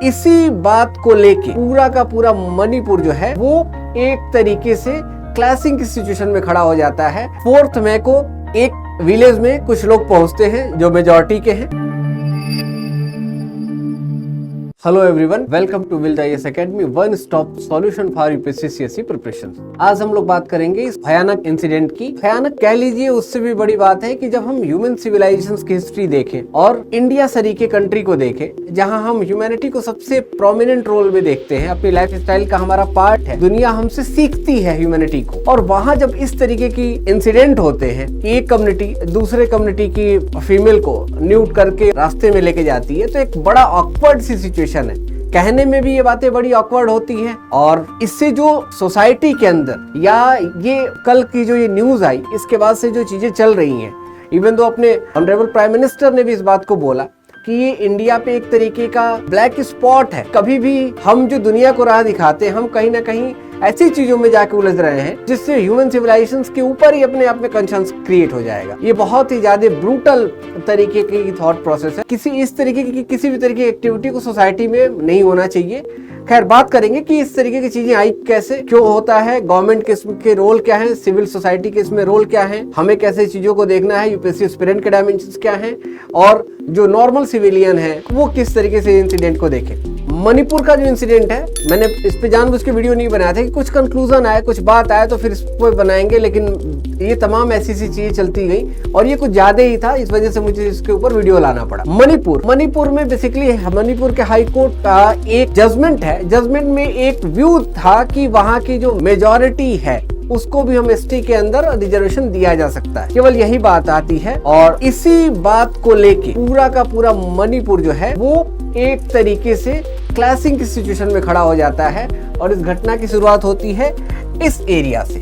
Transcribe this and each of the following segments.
इसी बात को लेके पूरा का पूरा मणिपुर जो है वो एक तरीके से क्लैशिंग की सिचुएशन में खड़ा हो जाता है। 4 मई को एक विलेज में कुछ लोग पहुंचते हैं जो मेजॉरिटी के हैं। Hello everyone, welcome to will the IAS academy, one stop solution for UPSC CSE preparation. आज हम लोग बात करेंगे इस भयानक इंसिडेंट की। भयानक कह लीजिए, उससे भी बड़ी बात है कि जब हम ह्यूमन सिविलाइजेशंस की हिस्ट्री देखें और इंडिया सरीके कंट्री को देखें जहां हम ह्यूमैनिटी को सबसे प्रोमिनेंट रोल में देखते हैं, अपनी लाइफ स्टाइल का हमारा पार्ट है, दुनिया हमसे सीखती है ह्यूमैनिटी को, और वहां जब इस तरीके की इंसिडेंट होते हैं कि एक कम्युनिटी दूसरे कम्युनिटी की फीमेल को न्यूड करके रास्ते में लेके जाती है, तो एक बड़ा ऑकवर्ड सी सिचुएशन है। कहने में भी ये बातें बड़ी ऑकवर्ड होती हैं, और इससे जो सोसाइटी के अंदर या ये कल की जो ये न्यूज आई, इसके बाद से जो चीजें चल रही हैं, इवन दो अपने ऑनरेबल प्राइम मिनिस्टर ने भी इस बात को बोला कि ये इंडिया पे एक तरीके का ब्लैक स्पॉट है। कभी भी हम जो दुनिया को राह दिखाते हैं, हम कहीं ना कहीं ऐसी चीजों में जाके उलझ रहे हैं जिससे ह्यूमन सिविलाइजेशंस के ऊपर ही अपने आप में कंसर्न्स क्रिएट हो जाएगा। ये बहुत ही ज्यादा ब्रूटल तरीके की थॉट प्रोसेस है। किसी इस तरीके की किसी भी तरीके की एक्टिविटी को सोसाइटी में नहीं होना चाहिए। खैर, बात करेंगे कि इस तरीके की चीजें आई कैसे, क्यों होता है, गवर्नमेंट के इसके रोल क्या है, सिविल सोसाइटी के इसमें रोल क्या है, हमें कैसे चीजों को देखना है, यूपीएससी एस्पिरेंट के डायमेंशंस क्या हैं, और जो नॉर्मल सिविलियन है वो किस तरीके से इंसिडेंट को देखें। मणिपुर का जो इंसिडेंट है, मैंने इस पे जानबूझ के वीडियो नहीं बनाया था कि कुछ कंक्लूजन आए, कुछ बात आए तो फिर इस पे बनाएंगे, लेकिन ये तमाम ऐसी चीजें चलती गई और ये कुछ ज्यादा ही था, इस वजह से मुझे इसके ऊपर वीडियो लाना पड़ा। मणिपुर में बेसिकली मणिपुर के हाई कोर्ट का एक जजमेंट है। जजमेंट में एक व्यू था कि वहाँ की जो मेजॉरिटी है उसको भी हम एसटी के अंदर रिजर्वेशन दिया जा सकता है। केवल यही बात आती है, और इसी बात को लेके पूरा का पूरा मणिपुर जो है वो एक तरीके से क्लैशिंग की सिचुएशन में खड़ा हो जाता है। और इस घटना की शुरुआत होती है इस एरिया से,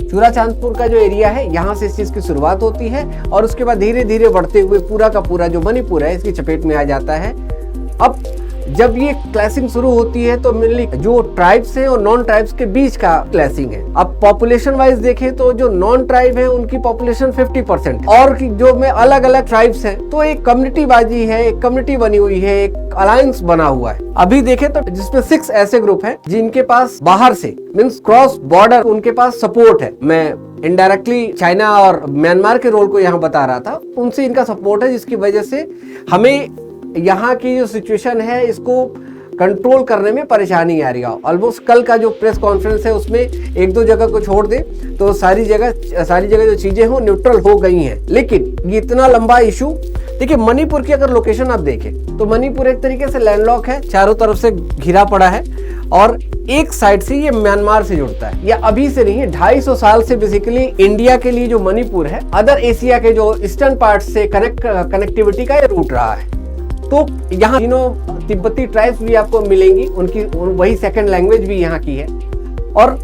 चूराचांदपुर का जो एरिया है, यहाँ से इस चीज की शुरुआत होती है और उसके बाद धीरे धीरे बढ़ते हुए पूरा का पूरा जो मणिपुर है इसकी चपेट में आ जाता है। अब जब ये क्लैशिंग शुरू होती है तो मेनली जो ट्राइब्स हैं और नॉन ट्राइब्स के बीच का क्लैशिंग है। अब पॉपुलेशन वाइज देखें तो जो नॉन ट्राइब है उनकी पॉपुलेशन 50% और जो में अलग अलग ट्राइब्स हैं, तो एक कम्युनिटी बाजी है, एक कम्युनिटी बनी हुई है, एक अलायंस बना हुआ है। अभी देखें तो जिसमें 6 ऐसे ग्रुप हैं जिनके पास बाहर से मींस क्रॉस बॉर्डर उनके पास सपोर्ट है। मैं इनडायरेक्टली चाइना और म्यांमार के रोल को यहाँ बता रहा था, उनसे इनका सपोर्ट है, जिसकी वजह से हमें यहाँ की जो सिचुएशन है इसको कंट्रोल करने में परेशानी आ रही है। ऑलमोस्ट कल का जो प्रेस कॉन्फ्रेंस है उसमें 1-2 जगह को छोड़ दे तो सारी जगह जो चीजें हो न्यूट्रल हो गई हैं। लेकिन ये इतना लंबा इशू, देखिए मणिपुर की अगर लोकेशन आप देखें तो मणिपुर एक तरीके से लैंडलॉक है, चारों तरफ से घिरा पड़ा है, और एक साइड से ये म्यांमार से जुड़ता है। या अभी से नहीं है, 250 साल से बेसिकली इंडिया के लिए जो मणिपुर है अदर एशिया के जो ईस्टर्न पार्ट से कनेक्टिविटी का ये रूट रहा है। तो यहाँ तीनों तिब्बती ट्राइब्स भी आपको मिलेंगी, उनकी वही सेकंड लैंग्वेज भी यहाँ की है, और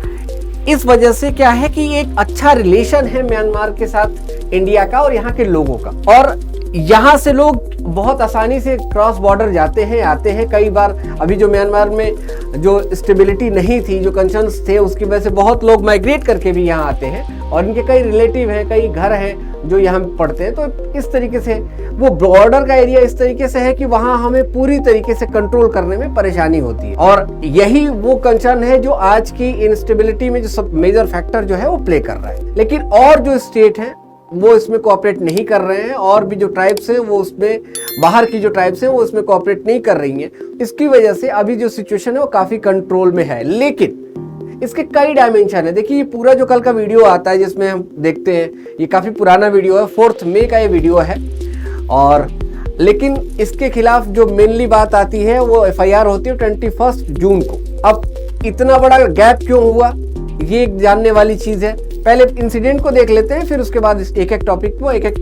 इस वजह से क्या है कि एक अच्छा रिलेशन है म्यांमार के साथ इंडिया का और यहाँ के लोगों का, और यहाँ से लोग बहुत आसानी से क्रॉस बॉर्डर जाते हैं, आते हैं। कई बार अभी जो म्यांमार में जो स्टेबिलिटी नहीं थी, जो कंसर्न्स थे, उसकी वजह से बहुत लोग माइग्रेट करके भी यहाँ आते हैं, और इनके कई रिलेटिव हैं, कई घर हैं जो यहाँ पढ़ते हैं। तो इस तरीके से वो बॉर्डर का एरिया इस तरीके से है कि वहाँ हमें पूरी तरीके से कंट्रोल करने में परेशानी होती है, और यही वो कंसर्न है जो आज की इंस्टेबिलिटी में जो सब मेजर फैक्टर जो है वो प्ले कर रहा है। लेकिन और जो स्टेट है वो इसमें कोऑपरेट नहीं कर रहे हैं, और भी जो ट्राइब्स हैं वो उसमें, बाहर की जो ट्राइब्स हैं वो उसमें कोऑपरेट नहीं कर रही हैं। इसकी वजह से अभी जो सिचुएशन है वो काफी कंट्रोल में है। लेकिन इसके कई डायमेंशन है। देखिए, ये पूरा जो कल का वीडियो आता है जिसमें हम देखते हैं, ये काफी पुराना वीडियो है, 4 मई का ये वीडियो है, और लेकिन इसके खिलाफ जो मेनली बात आती है वो FIR होती है 21 जून को। अब इतना बड़ा गैप क्यों हुआ, ये एक जानने वाली चीज है। पहले इंसिडेंट को देख लेते हैं, फिर उसके बाद एक एक टॉपिक को, एक एक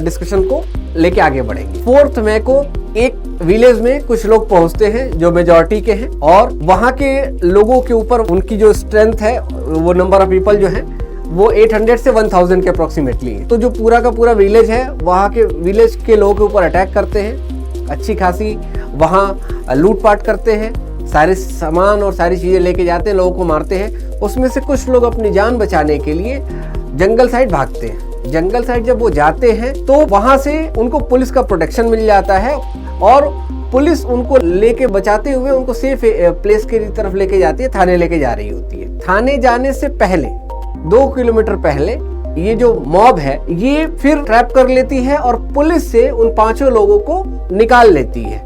डिस्कशन को लेके आगे बढ़ेंगे। 4 मई को एक विलेज में कुछ लोग पहुंचते हैं जो मेजॉरिटी के हैं, और वहां के लोगों के ऊपर उनकी जो स्ट्रेंथ है, वो नंबर ऑफ पीपल जो है वो 800 से 1000 के अप्रोक्सीमेटली है। तो जो पूरा का पूरा विलेज है, वहाँ के विलेज के लोगों के ऊपर अटैक करते हैं, अच्छी खासी वहाँ लूटपाट करते हैं, सारे सामान और सारी चीजें लेके जाते हैं, लोगों को मारते हैं। उसमें से कुछ लोग अपनी जान बचाने के लिए जंगल साइड भागते हैं। जंगल साइड जब वो जाते हैं तो वहां से उनको पुलिस का प्रोटेक्शन मिल जाता है, और पुलिस उनको लेके बचाते हुए उनको सेफ प्लेस की तरफ लेके जाती है, थाने लेके जा रही होती है। थाने जाने से पहले 2 किलोमीटर पहले ये जो मॉब है ये फिर ट्रैप कर लेती है और पुलिस से उन 5 लोगों को निकाल लेती है।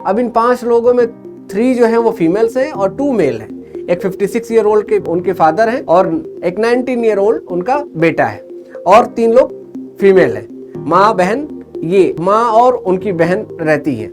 अब इन 5 लोगों में 3 जो हैं वो फीमेल्स हैं और 2 मेल हैं। एक 56 ईयर ओल्ड के उनके फादर हैं और एक 19 ईयर ओल्ड उनका बेटा है और 3 लोग फीमेल हैं। माँ बहन, ये माँ और उनकी बहन रहती है।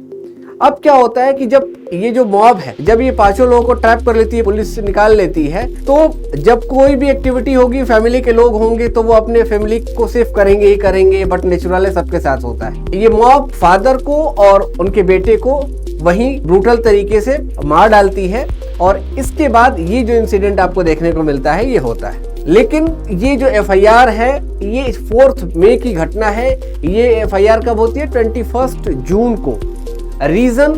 अब क्या होता है कि जब ये जो मॉब है, जब ये 5 लोगों को ट्रैप कर लेती है, पुलिस से निकाल लेती है, तो जब कोई भी एक्टिविटी होगी, फैमिली के लोग होंगे तो वो अपने फैमिली को सेफ करेंगे ही करेंगे, बट नेचुरल है, सबके साथ होता है। ये मॉब फादर को और उनके बेटे को वहीं ब्रूटल तरीके से मार डालती है और इसके बाद ये जो इंसिडेंट आपको देखने को मिलता है ये होता है। लेकिन ये जो एफआईआर है ये 4 मई की घटना है। ये एफआईआर कब होती है? 21 जून को। रीजन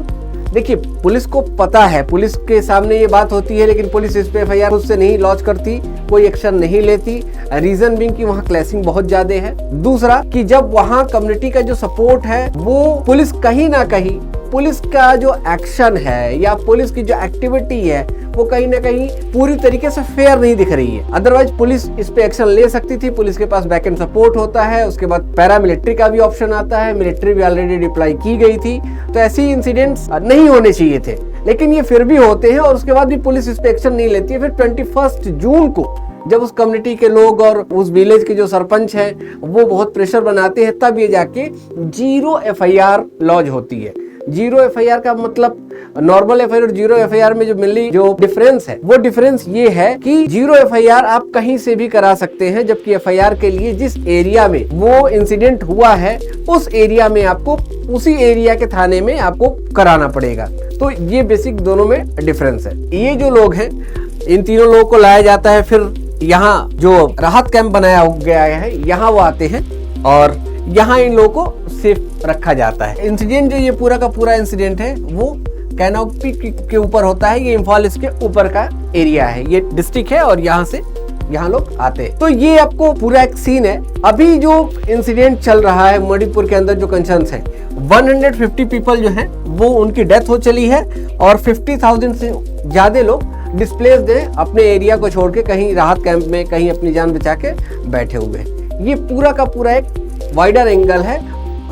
देखिए, पुलिस को पता है, पुलिस के सामने ये बात होती है, लेकिन पुलिस इस पे एफआईआर खुद से नहीं लॉन्च करती, कोई एक्शन नहीं लेती। रीजन बीइंग कि वहाँ क्लैशिंग बहुत ज्यादा है। दूसरा कि जब वहाँ कम्युनिटी का जो सपोर्ट है वो पुलिस कहीं ना कहीं, पुलिस का जो एक्शन है या पुलिस की जो एक्टिविटी है वो कहीं ना कहीं पूरी तरीके से फेयर नहीं दिख रही है। अदरवाइज पुलिस इस पे एक्शन ले सकती थी। पुलिस के पास बैक एंड सपोर्ट होता है, उसके बाद पैरामिलिट्री का भी ऑप्शन आता है, मिलिट्री भी ऑलरेडी डिप्लॉय की गई थी, तो ऐसे इंसिडेंट्स नहीं होने चाहिए थे, लेकिन ये फिर भी होते हैं और उसके बाद भी पुलिस इस पे एक्शन नहीं लेती है। फिर 21 जून को जब उस कम्युनिटी के लोग और उस विलेज के जो सरपंच हैं वो बहुत प्रेशर बनाते हैं, तब ये जाके 0 एफआईआर लॉन्च होती है। 0 एफआईआर का मतलब नॉर्मल एफआईआर और 0 एफआईआर में जो मिली जो डिफरेंस है, वो डिफरेंस ये है कि 0 एफआईआर आप कहीं से भी करा सकते हैं, जबकि एफआईआर के लिए जिस एरिया में वो इंसिडेंट हुआ है उस एरिया में आपको, उसी एरिया के थाने में आपको कराना पड़ेगा। तो ये बेसिक दोनों में डिफरेंस है। ये जो लोग हैं, इन तीनों लोगों को लाया जाता है, फिर यहाँ जो राहत कैंप बनाया गया है यहाँ वो आते हैं और यहाँ इन लोगों को सेफ रखा जाता है। इंसिडेंट जो ये पूरा का पूरा इंसिडेंट है वो कैनोपी के ऊपर होता है। ये इम्फाल इसके ऊपर का एरिया है, ये डिस्ट्रिक्ट है और यहाँ से यहाँ लोग आते हैं। तो ये आपको पूरा एक सीन है। अभी जो इंसिडेंट चल रहा है मणिपुर के अंदर, जो कंसर्न्स है, 150 पीपल जो हैं वो उनकी डेथ हो चली है और 50,000 से ज्यादा लोग डिस्प्लेस्ड हैं, अपने एरिया को छोड़ के कहीं राहत कैंप में कहीं अपनी जान बचा के बैठे हुए हैं। ये पूरा का पूरा एक वाइडर एंगल है,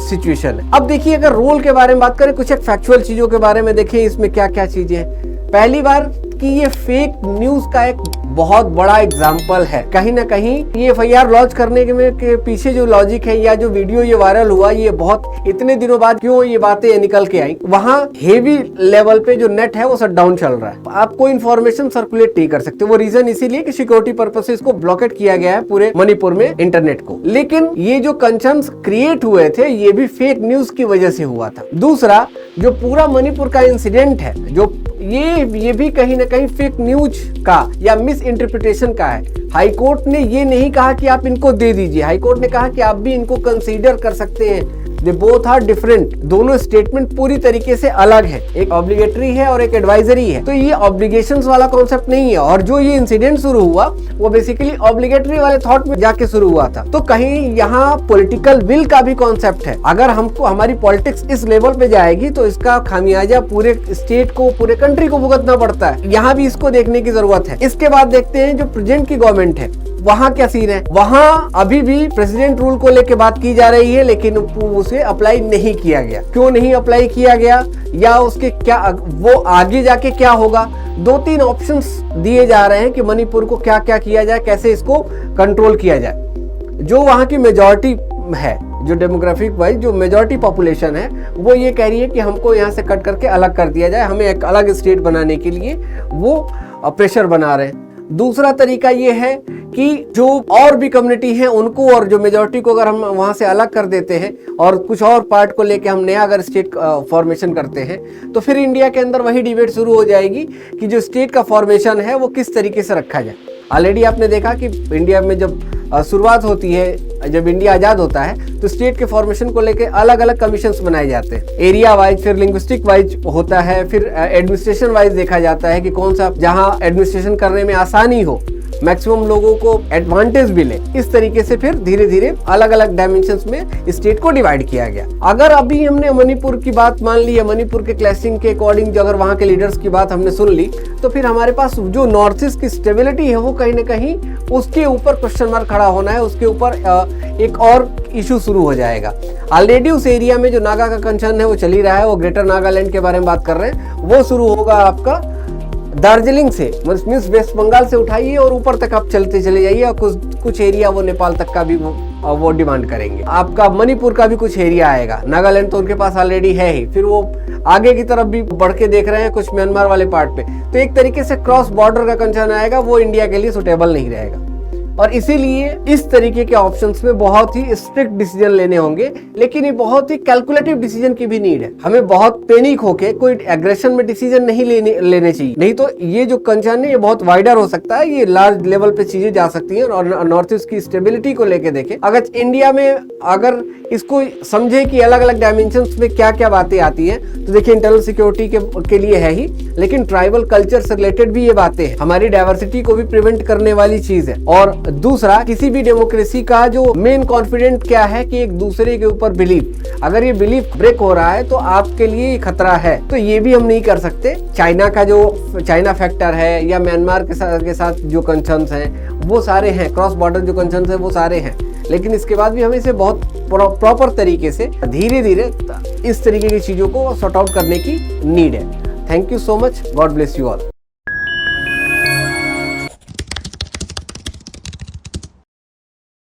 सिचुएशन है। अब देखिए, अगर रोल के बारे में बात करें, कुछ एक फैक्चुअल चीजों के बारे में देखें इसमें क्या क्या चीजें हैं। पहली बार कि ये फेक न्यूज का एक बहुत बड़ा एग्जाम्पल है। कहीं ना कहीं ये एफआईआर लॉन्च करने के पीछे जो लॉजिक है या जो वीडियो ये वायरल हुआ, ये बहुत इतने दिनों बाद क्यों ये बातें निकल के आई। वहाँ हेवी लेवल पे जो नेट है वो शट डाउन चल रहा है, आप कोई इन्फॉर्मेशन सर्कुलेट नहीं कर सकते। वो रीजन इसीलिए कि सिक्योरिटी पर्पसेस को ब्लॉकेट किया गया है पूरे मणिपुर में इंटरनेट को। लेकिन ये जो कंसर्न्स क्रिएट हुए थे ये भी फेक न्यूज की वजह से हुआ था। दूसरा, जो पूरा मणिपुर का इंसिडेंट है, जो ये भी कहीं ना कहीं फेक न्यूज का या मिस इंटरप्रिटेशन का है। हाई कोर्ट ने ये नहीं कहा कि आप इनको दे दीजिए, हाई कोर्ट ने कहा कि आप भी इनको कंसीडर कर सकते हैं। दे बोथ आर डिफरेंट, दोनों स्टेटमेंट पूरी तरीके से अलग है, एक ऑब्लिगेटरी है और एक एडवाइजरी है। तो ये ऑब्लिगेशंस वाला कॉन्सेप्ट नहीं है। और जो ये इंसिडेंट शुरू हुआ वो बेसिकली ऑब्लिगेटरी वाले थॉट में जाके शुरू हुआ था। तो कहीं यहाँ पॉलिटिकल विल का भी कॉन्सेप्ट है। अगर हमको हमारी पॉलिटिक्स इस लेवल पे जाएगी तो इसका खामियाजा पूरे स्टेट को, पूरे कंट्री को भुगतना पड़ता है। यहाँ भी इसको देखने की जरूरत है। इसके बाद देखते हैं जो प्रेजेंट की गवर्नमेंट है, वहाँ क्या सीन है। वहाँ अभी भी प्रेसिडेंट रूल को लेके बात की जा रही है, लेकिन उसे अप्लाई नहीं किया गया। क्यों नहीं अप्लाई किया गया या उसके क्या, वो आगे जाके क्या होगा। 2-3 ऑप्शंस दिए जा रहे हैं कि मणिपुर को क्या क्या किया जाए, कैसे इसको कंट्रोल किया जाए। जो वहाँ की मेजॉरिटी है, जो डेमोग्राफिक वाइज जो मेजॉरिटी पॉपुलेशन है, वो ये कह रही है कि हमको यहाँ से कट करके अलग कर दिया जाए, हमें एक अलग स्टेट बनाने के लिए वो प्रेशर बना रहे हैं। दूसरा तरीका ये है कि जो और भी कम्युनिटी है उनको और जो मेजॉरिटी को अगर हम वहां से अलग कर देते हैं और कुछ और पार्ट को लेके हम नया अगर स्टेट फॉर्मेशन करते हैं, तो फिर इंडिया के अंदर वही डिबेट शुरू हो जाएगी कि जो स्टेट का फॉर्मेशन है वो किस तरीके से रखा जाए। ऑलरेडी आपने देखा कि इंडिया में जब शुरुआत होती है, जब इंडिया आजाद होता है, तो स्टेट के फॉर्मेशन को लेके अलग अलग कमीशंस बनाए जाते हैं, एरिया वाइज, फिर लिंग्विस्टिक वाइज होता है, फिर एडमिनिस्ट्रेशन वाइज देखा जाता है कि कौन सा जहां एडमिनिस्ट्रेशन करने में आसानी हो मैक्सिमम लोगों को एडवांटेज भी ले। इस तरीके से फिर धीरे धीरे अलग अलग डायमेंशंस में स्टेट को डिवाइड किया गया। अगर अभी हमने मणिपुर की बात मान ली है, मणिपुर के क्लैसिंग के अकॉर्डिंग जो अगर वहां के लीडर्स की बात हमने सुन ली, तो फिर हमारे पास जो नॉर्थ ईस्ट की स्टेबिलिटी है वो कहीं ना कहीं उसके ऊपर क्वेश्चन मार्क खड़ा होना है, उसके ऊपर एक और इशू शुरू हो जाएगा। ऑलरेडी उस एरिया में जो नागा का कंसर्न है वो चल ही रहा है, वो ग्रेटर नागालैंड के बारे में बात कर रहे हैं, वो शुरू होगा आपका दार्जिलिंग से, मीन्स वेस्ट बंगाल से उठाइए और ऊपर तक आप चलते चले जाइए, और कुछ एरिया वो नेपाल तक का भी वो डिमांड करेंगे। आपका मणिपुर का भी कुछ एरिया आएगा, नागालैंड तो उनके पास ऑलरेडी है ही, फिर वो आगे की तरफ भी बढ़ के देख रहे हैं कुछ म्यांमार वाले पार्ट पे। तो एक तरीके से क्रॉस बॉर्डर का कंसर्न आएगा, वो इंडिया के लिए सुटेबल नहीं रहेगा, और इसीलिए इस तरीके के ऑप्शंस में बहुत ही स्ट्रिक्ट डिसीजन लेने होंगे। लेकिन ये बहुत ही कैलकुलेटिव डिसीजन की भी नीड है, हमें बहुत पैनिक होके कोई एग्रेशन में डिसीजन नहीं लेने चाहिए, नहीं तो ये जो कंसर्न है ये बहुत वाइडर हो सकता है, ये लार्ज लेवल पे चीजें जा सकती हैं। और नॉर्थ ईस्ट की स्टेबिलिटी को लेके देखें, अगर इंडिया में अगर इसको समझे कि अलग अलग डायमेंशंस में क्या क्या बातें आती हैं, तो देखिए इंटरनल सिक्योरिटी के लिए है ही, लेकिन ट्राइबल कल्चर से रिलेटेड भी ये बातें हैं, हमारी डाइवर्सिटी को भी प्रिवेंट करने वाली चीज है। और दूसरा, किसी भी डेमोक्रेसी का जो मेन कॉन्फिडेंट क्या है कि एक दूसरे के ऊपर बिलीफ, अगर ये बिलीफ ब्रेक हो रहा है तो आपके लिए खतरा है, तो ये भी हम नहीं कर सकते। चाइना फैक्टर है या म्यांमार के साथ जो कंसर्न्स हैं वो सारे हैं, क्रॉस बॉर्डर जो कंसर्न्स हैं वो सारे हैं, लेकिन इसके बाद भी हमें इसे बहुत प्रॉपर तरीके से धीरे धीरे इस तरीके की चीजों को सॉर्ट आउट करने की नीड है। Thank you so much, God bless you all.